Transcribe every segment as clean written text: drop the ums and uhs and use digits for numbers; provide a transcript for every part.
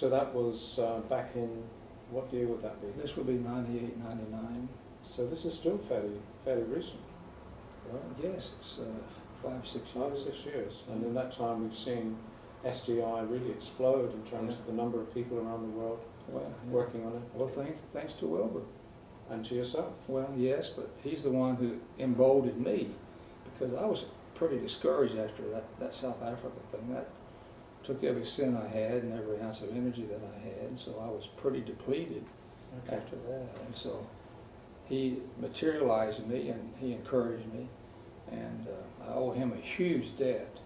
So that was back in, what year would that be? This would be 98, 99. So this is still fairly recent. Well, yes, it's 5, 6 years. 5 or 6 years. And in that time we've seen SDI really explode in terms of the number of people around the world working on it. Well, thanks to Wilbur. And to yourself. Well, yes, but he's the one who emboldened me, because I was pretty discouraged after that South Africa thing. That took every cent I had and every ounce of energy that I had, and so I was pretty depleted after that. And so he materialized me and he encouraged me, and I owe him a huge debt,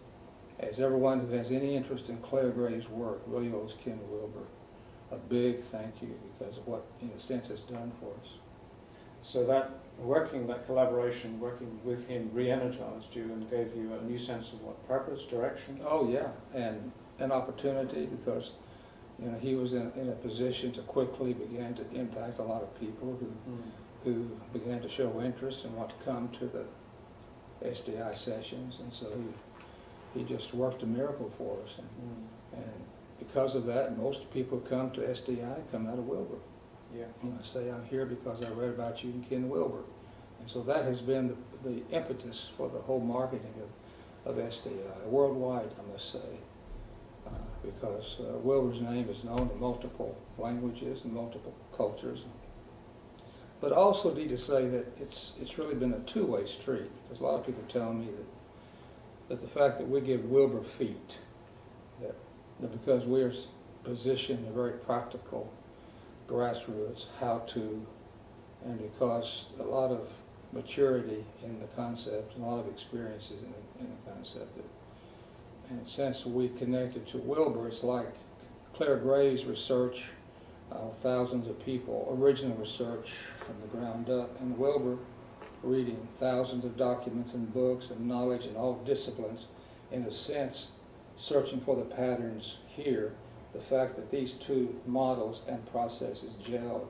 as everyone who has any interest in Claire Gray's work really owes Ken Wilbur a big thank you, because of what, in a sense, it's done for us. So that collaboration, working with him, re-energized you and gave you a new sense of what, purpose, direction? Oh yeah, and an opportunity, because he was in a position to quickly begin to impact a lot of people who began to show interest and want to come to the SDI sessions, and so he just worked a miracle for us, and because of that, most people who come to SDI come out of Wilbur. Yeah. I say, I'm here because I read about you and Ken Wilbur. And so that has been the impetus for the whole marketing of SDI, worldwide, I must say, because Wilbur's name is known in multiple languages and multiple cultures. But I also need to say that it's really been a two-way street, because a lot of people tell me that the fact that we give Wilbur feet, that because we're positioned in a very practical grassroots, how to, and because a lot of maturity in the concept and a lot of experiences in the concept, and since we connected to Wilbur, it's like Claire Gray's research, thousands of people, original research from the ground up, and Wilbur reading thousands of documents and books and knowledge in all disciplines, in a sense searching for the patterns here. The fact that these two models and processes gelled,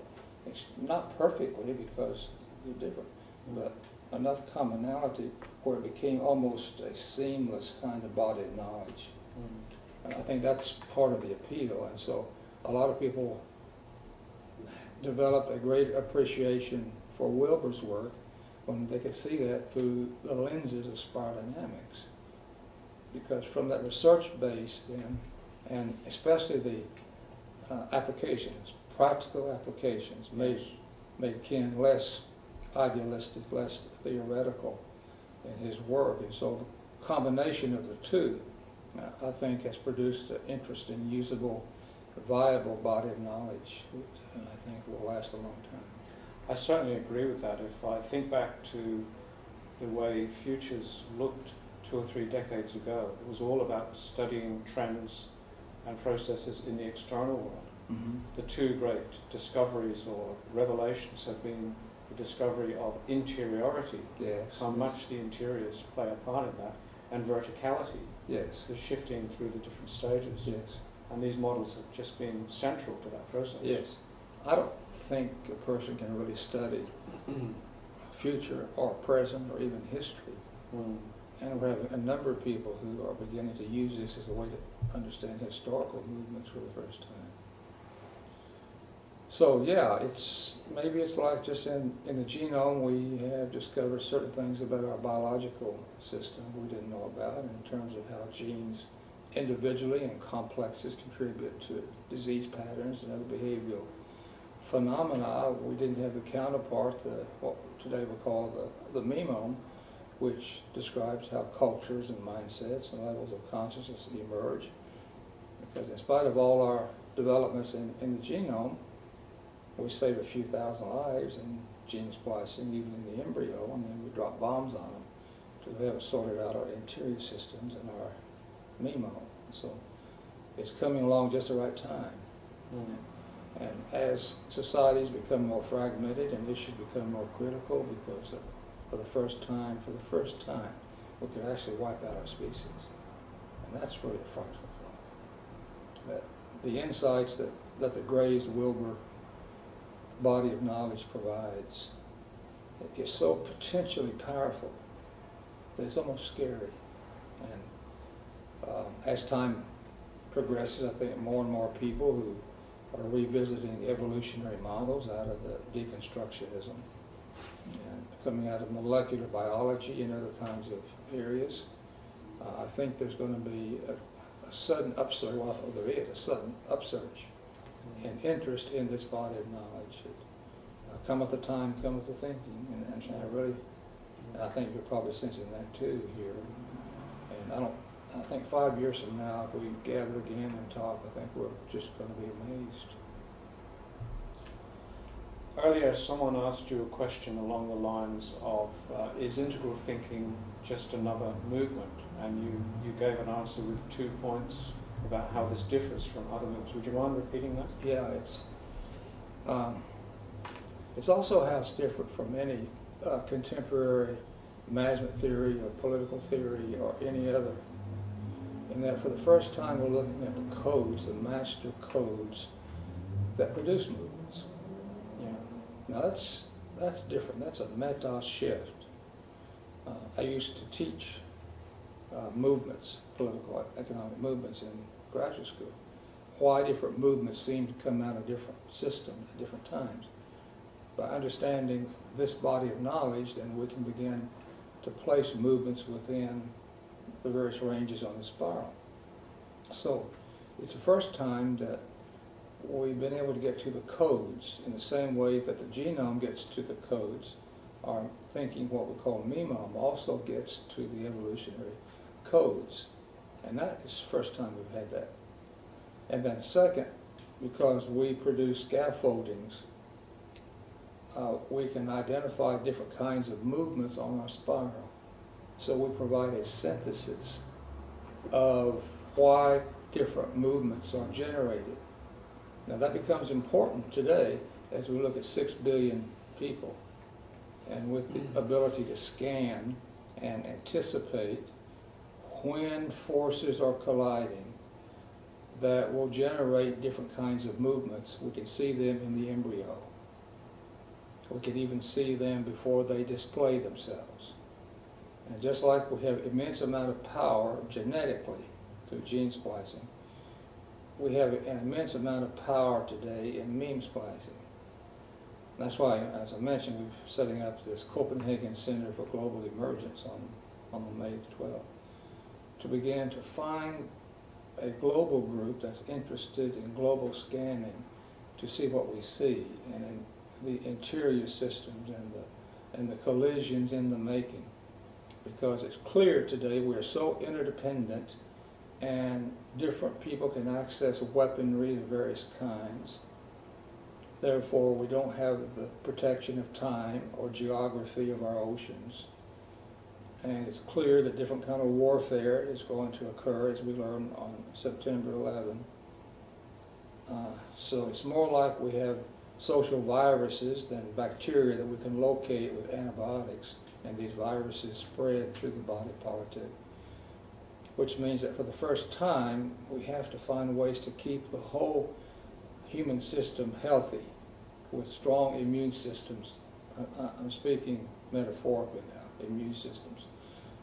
not perfectly because they're different, but enough commonality where it became almost a seamless kind of body of knowledge. And I think that's part of the appeal, and so a lot of people developed a great appreciation for Wilbur's work when they could see that through the lenses of spiral dynamics. Because from that research base then, and especially the applications, practical applications, made Ken less idealistic, less theoretical in his work. And so the combination of the two, I think, has produced an interesting, usable, viable body of knowledge that I think will last a long time. I certainly agree with that. If I think back to the way futures looked 2 or 3 decades ago, it was all about studying trends and processes in the external world. The two great discoveries or revelations have been the discovery of interiority, how much the interiors play a part in that, and verticality, the shifting through the different stages. And these models have just been central to that process. I don't think a person can really study future or present or even history. And we have a number of people who are beginning to use this as a way to understand historical movements for the first time. So yeah, maybe it's like just in the genome we have discovered certain things about our biological system we didn't know about in terms of how genes individually and complexes contribute to disease patterns and other behavioral phenomena. We didn't have the counterpart, what today we call the memome, which describes how cultures and mindsets and levels of consciousness emerge. Because in spite of all our developments in the genome, we save a few thousand lives in gene splicing, even in the embryo, and then we drop bombs on them. So we haven't sorted out our interior systems and our memome. So it's coming along just the right time. And as societies become more fragmented and issues become more critical, because for the first time, we could actually wipe out our species. And that's really a frightful thought. That the insights that the Gray's Wilbur body of knowledge provides is so potentially powerful that it's almost scary. And as time progresses. I think more and more people who are revisiting evolutionary models out of the deconstructionism and coming out of molecular biology and other kinds of areas. I think there's going to be a sudden upsurge, well, there is a sudden upsurge in interest in this body of knowledge. Cometh the time, cometh the thinking, and I think you're probably sensing that too here. And I think 5 years from now, if we gather again and talk, I think we're just going to be amazed. Earlier, someone asked you a question along the lines of, is integral thinking just another movement? And you gave an answer with 2 points about how this differs from other movements. Would you mind repeating that? Yeah, it's also how it's different from any contemporary management theory or political theory or any other. In that for the first time we're looking at the codes, the master codes that produce movements. Yeah. Now that's different. That's a meta shift. I used to teach movements, political, economic movements in graduate school. Why different movements seem to come out of different systems at different times. By understanding this body of knowledge, then we can begin to place movements within the various ranges on the spiral. So it's the first time that we've been able to get to the codes in the same way that the genome gets to the codes. Our thinking, what we call MIMOM, also gets to the evolutionary codes. And that is the first time we've had that. And then second, because we produce scaffoldings, we can identify different kinds of movements on our spiral. So we provide a synthesis of why different movements are generated. Now that becomes important today as we look at 6 billion people, and with the ability to scan and anticipate when forces are colliding that will generate different kinds of movements. We can see them in the embryo. We can even see them before they display themselves. And just like we have immense amount of power genetically through gene splicing, we have an immense amount of power today in meme splicing. That's why, as I mentioned, we're setting up this Copenhagen Center for Global Emergence on May 12th to begin to find a global group that's interested in global scanning to see what we see and in the interior systems and the collisions in the making. Because it's clear today we're so interdependent and different people can access weaponry of various kinds. Therefore, we don't have the protection of time or geography of our oceans. And it's clear that different kind of warfare is going to occur, as we learned on September 11. So it's more like we have social viruses than bacteria that we can locate with antibiotics, and these viruses spread through the body politic. Which means that for the first time, we have to find ways to keep the whole human system healthy with strong immune systems. I'm speaking metaphorically now, immune systems,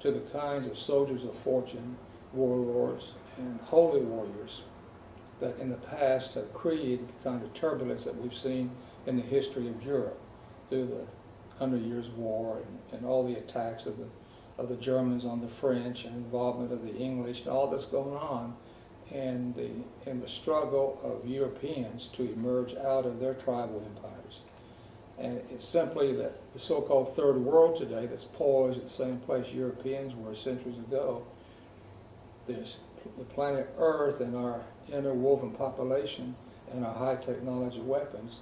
to the kinds of soldiers of fortune, warlords, and holy warriors that in the past have created the kind of turbulence that we've seen in the history of Europe through the 100 Years' War and all the attacks of the Germans on the French and involvement of the English and all that's going on in the struggle of Europeans to emerge out of their tribal empires. And it's simply that the so-called third world today that's poised at the same place Europeans were centuries ago. There's the planet Earth and our interwoven population and our high technology weapons.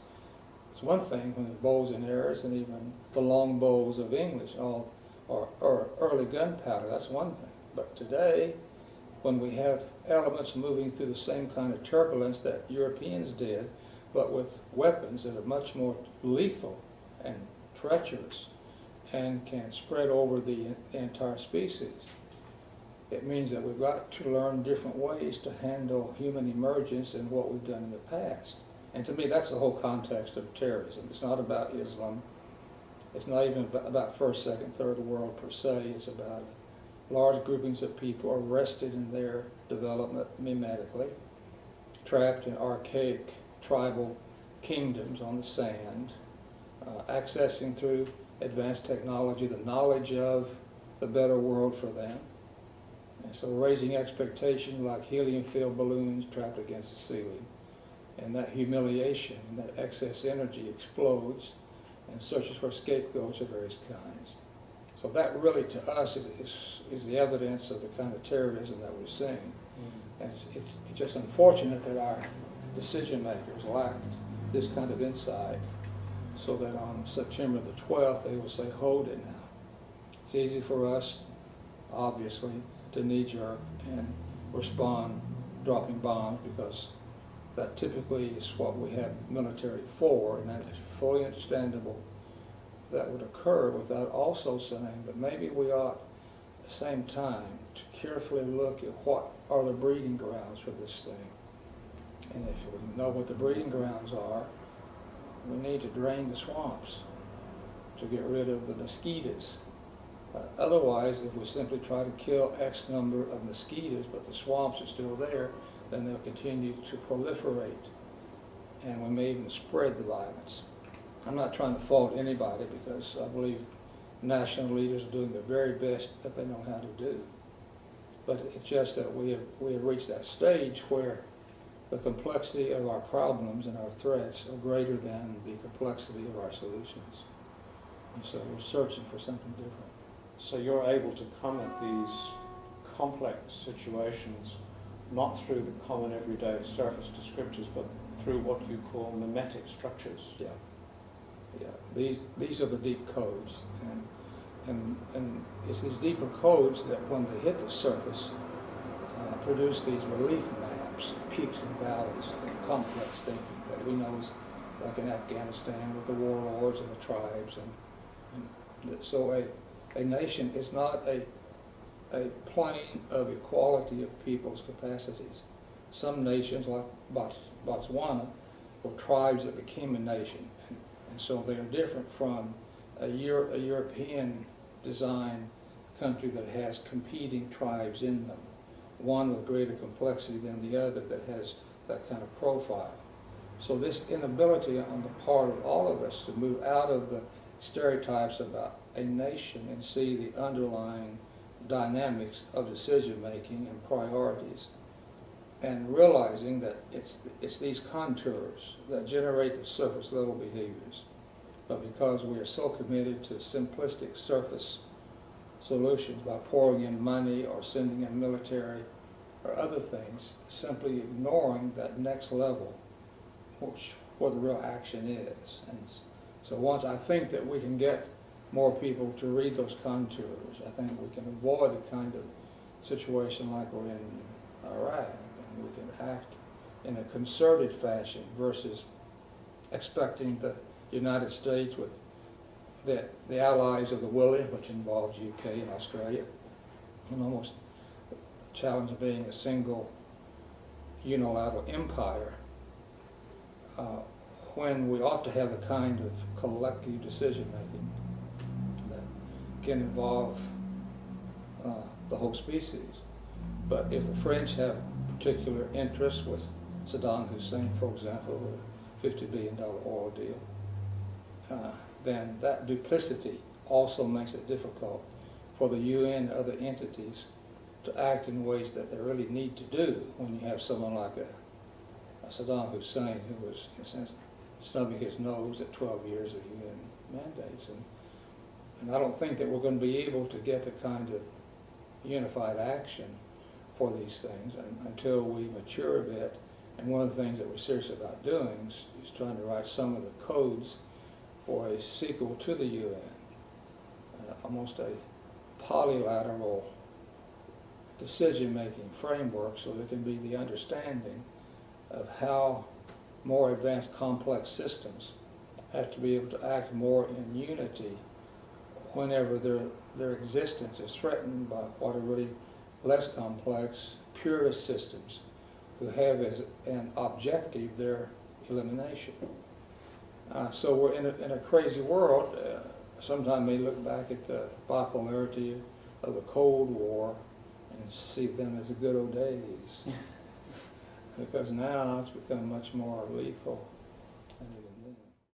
It's one thing when the bows and arrows and even the long bows of English or early gunpowder, that's one thing. But today, when we have elements moving through the same kind of turbulence that Europeans did, but with weapons that are much more lethal and treacherous and can spread over the entire species, it means that we've got to learn different ways to handle human emergence than what we've done in the past. And to me, that's the whole context of terrorism. It's not about Islam. It's not even about first, second, third world per se. It's about large groupings of people arrested in their development mimetically, trapped in archaic tribal kingdoms on the sand, accessing through advanced technology the knowledge of the better world for them. And so raising expectations like helium-filled balloons trapped against the ceiling. And that humiliation and that excess energy explodes and searches for scapegoats of various kinds. So that really, to us, is the evidence of the kind of terrorism that we're seeing. And it's just unfortunate that our decision makers lacked this kind of insight, so that on September the 12th, they will say, hold it now. It's easy for us, obviously, to knee-jerk and respond dropping bombs, because that typically is what we have military for, and that is fully understandable that would occur, without also saying, but maybe we ought at the same time to carefully look at what are the breeding grounds for this thing. And if we know what the breeding grounds are, we need to drain the swamps to get rid of the mosquitoes. Otherwise, if we simply try to kill X number of mosquitoes, but the swamps are still there, then they'll continue to proliferate, and we may even spread the violence. I'm not trying to fault anybody, because I believe national leaders are doing the very best that they know how to do. But it's just that we have reached that stage where the complexity of our problems and our threats are greater than the complexity of our solutions. And so we're searching for something different. So you're able to come at these complex situations not through the common everyday surface descriptors, but through what you call mimetic structures. Yeah. These are the deep codes, and it's these deeper codes that, when they hit the surface, produce these relief maps, peaks and valleys, and complex thinking that we know is like in Afghanistan with the warlords and the tribes, and so a nation is not a plane of equality of people's capacities. Some nations, like Botswana, were tribes that became a nation, and so they are different from a European design country that has competing tribes in them, one with greater complexity than the other that has that kind of profile. So this inability on the part of all of us to move out of the stereotypes about a nation and see the underlying dynamics of decision making and priorities, and realizing that it's these contours that generate the surface level behaviors. But because we are so committed to simplistic surface solutions by pouring in money or sending in military or other things, simply ignoring that next level, where the real action is. And so once I think that we can get more people to read those contours, I think we can avoid the kind of situation like we're in Iraq, and we can act in a concerted fashion versus expecting the United States with the allies of the willing, which involves UK and Australia, and almost the challenge of being a single unilateral empire, when we ought to have the kind of collective decision making that can involve the whole species. But if the French have particular interests with Saddam Hussein, for example, with a $50 billion oil deal, then that duplicity also makes it difficult for the UN and other entities to act in ways that they really need to do when you have someone like a Saddam Hussein, who was, in a sense, snubbing his nose at 12 years of UN mandates. And I don't think that we're going to be able to get the kind of unified action for these things until we mature a bit. And one of the things that we're serious about doing is trying to write some of the codes for a sequel to the UN, almost a polylateral decision-making framework, so there can be the understanding of how more advanced complex systems have to be able to act more in unity whenever their existence is threatened by what are really less complex, purist systems who have as an objective their elimination. So we're in a crazy world. Sometimes we look back at the bipolarity of the Cold War and see them as the good old days. Because now it's become much more lethal. And